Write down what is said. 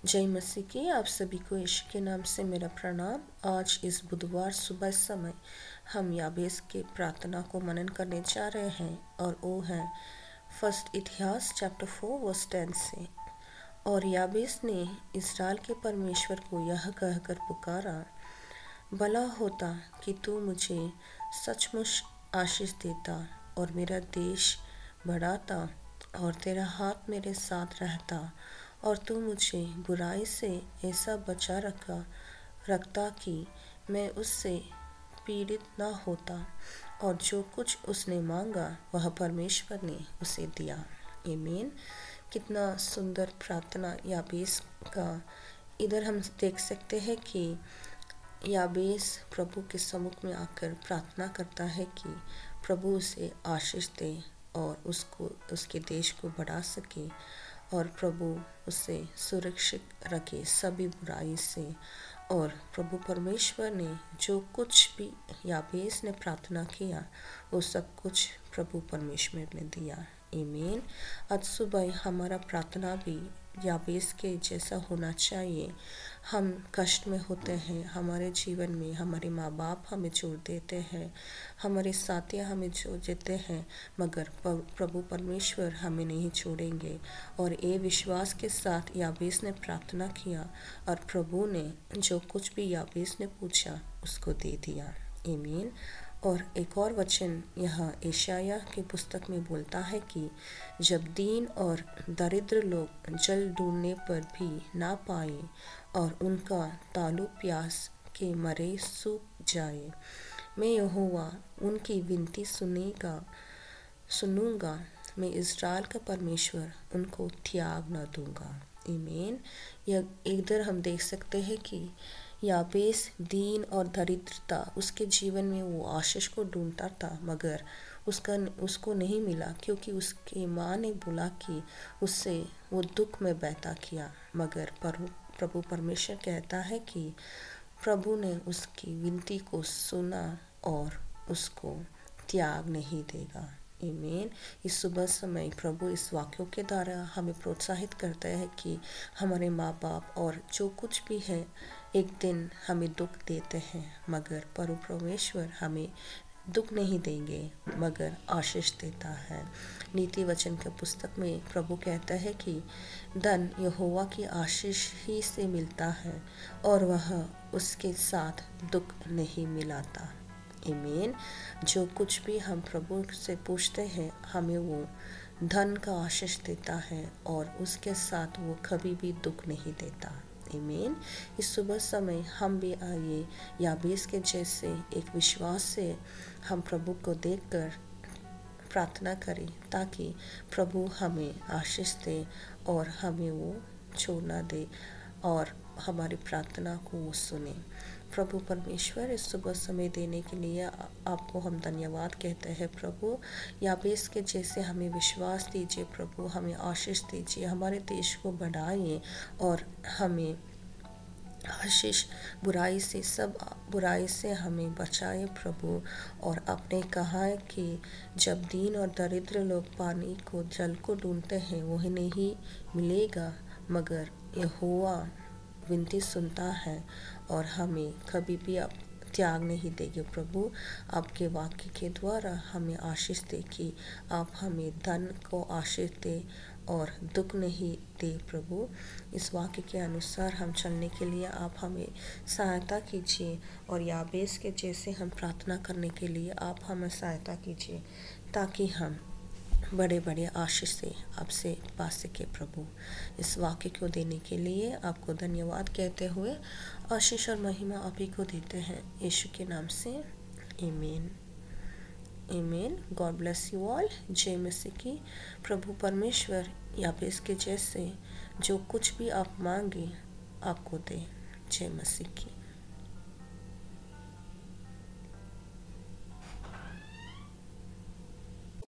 जय मसीह की। आप सभी को यीशु के नाम से मेरा प्रणाम। आज इस बुधवार सुबह समय हम याबेस के प्रार्थना को मनन करने जा रहे हैं और वो है फर्स्ट इतिहास चैप्टर 4 वर्स 10 से। और याबेस ने इस्राएल के परमेश्वर को यह कहकर पुकारा, भला होता कि तू मुझे सचमुच आशीष देता और मेरा देश बढ़ाता और तेरा हाथ मेरे साथ रहता और तू मुझे बुराई से ऐसा बचा रखता कि मैं उससे पीड़ित न होता। और जो कुछ उसने मांगा वह परमेश्वर ने उसे दिया। आमीन। कितना सुंदर प्रार्थना याबेस का। इधर हम देख सकते हैं कि याबेस प्रभु के सम्मुख में आकर प्रार्थना करता है कि प्रभु उसे आशीष दे और उसको उसके देश को बढ़ा सके और प्रभु उसे सुरक्षित रखे सभी बुराई से। और प्रभु परमेश्वर ने जो कुछ भी याबेस ने प्रार्थना किया वो सब कुछ प्रभु परमेश्वर ने दिया। आमीन। आज सुबह हमारा प्रार्थना भी याबेस के जैसा होना चाहिए। हम कष्ट में होते हैं, हमारे जीवन में हमारे माँ बाप हमें छोड़ देते हैं, हमारे साथी हमें छोड़ देते हैं, मगर प्रभु परमेश्वर हमें नहीं छोड़ेंगे। और ये विश्वास के साथ याबेस ने प्रार्थना किया और प्रभु ने जो कुछ भी याबेस ने पूछा उसको दे दिया। आमीन। और एक और वचन यहाँ यशायाह की पुस्तक में बोलता है कि जब दीन और दरिद्र लोग जल ढूंढने पर भी ना पाए और उनका तालु प्यास के मरे सूख जाए, मैं यहोवा उनकी विनती सुनूंगा, मैं इज़राइल का परमेश्वर उनको त्याग न दूंगा। आमीन। यह इधर हम देख सकते हैं कि याबेस दीन और दरिद्रता उसके जीवन में वो आशीष को ढूंढता था, मगर उसको नहीं मिला क्योंकि उसकी माँ ने बोला कि उससे वो दुख में बहता किया। मगर प्रभु परमेश्वर कहता है कि प्रभु ने उसकी विनती को सुना और उसको त्याग नहीं देगा। आमीन। इस सुबह समय प्रभु इस वाक्यों के द्वारा हमें प्रोत्साहित करता है कि हमारे माँ बाप और जो कुछ भी है एक दिन हमें दुख देते हैं, मगर प्रभु परमेश्वर हमें दुख नहीं देंगे मगर आशीष देता है। नीति वचन के पुस्तक में प्रभु कहता है कि धन यहोवा की आशीष ही से मिलता है और वह उसके साथ दुख नहीं मिलाता। आमीन। जो कुछ भी हम प्रभु से पूछते हैं हमें वो धन का आशीष देता है और उसके साथ वो कभी भी दुख नहीं देता। आमीन। इस सुबह समय हम भी आइए याबेस के जैसे एक विश्वास से हम प्रभु को देखकर प्रार्थना करें ताकि प्रभु हमें आशीष दे और हमें वो छोड़ना दे और हमारी प्रार्थना को वो सुने। प्रभु परमेश्वर इस सुबह समय देने के लिए आपको हम धन्यवाद कहते हैं। प्रभु याबेस के जैसे हमें विश्वास दीजिए, प्रभु हमें आशीष दीजिए, हमारे देश को बढ़ाइए और हमें आशीष सब बुराई से हमें बचाए प्रभु। और आपने कहा है कि जब दीन और दरिद्र लोग पानी को जल को ढूंढते हैं वह नहीं मिलेगा, मगर यहोवा विनती सुनता है और हमें कभी भी आप त्याग नहीं देंगे। प्रभु आपके वाक्य के द्वारा हमें आशीष दे कि आप हमें धन को आशीष दे और दुख नहीं दे। प्रभु इस वाक्य के अनुसार हम चलने के लिए आप हमें सहायता कीजिए और याबेस के जैसे हम प्रार्थना करने के लिए आप हमें सहायता कीजिए ताकि हम बड़े बड़े आशीष से आपसे पा सके। प्रभु इस वाक्य को देने के लिए आपको धन्यवाद कहते हुए आशीष और महिमा आप ही को देते हैं यीशु के नाम से। आमीन। आमीन। God bless you all. जय मसीह की। प्रभु परमेश्वर याबेस के जैसे जो कुछ भी आप मांगे आपको दे। जय मसीह की।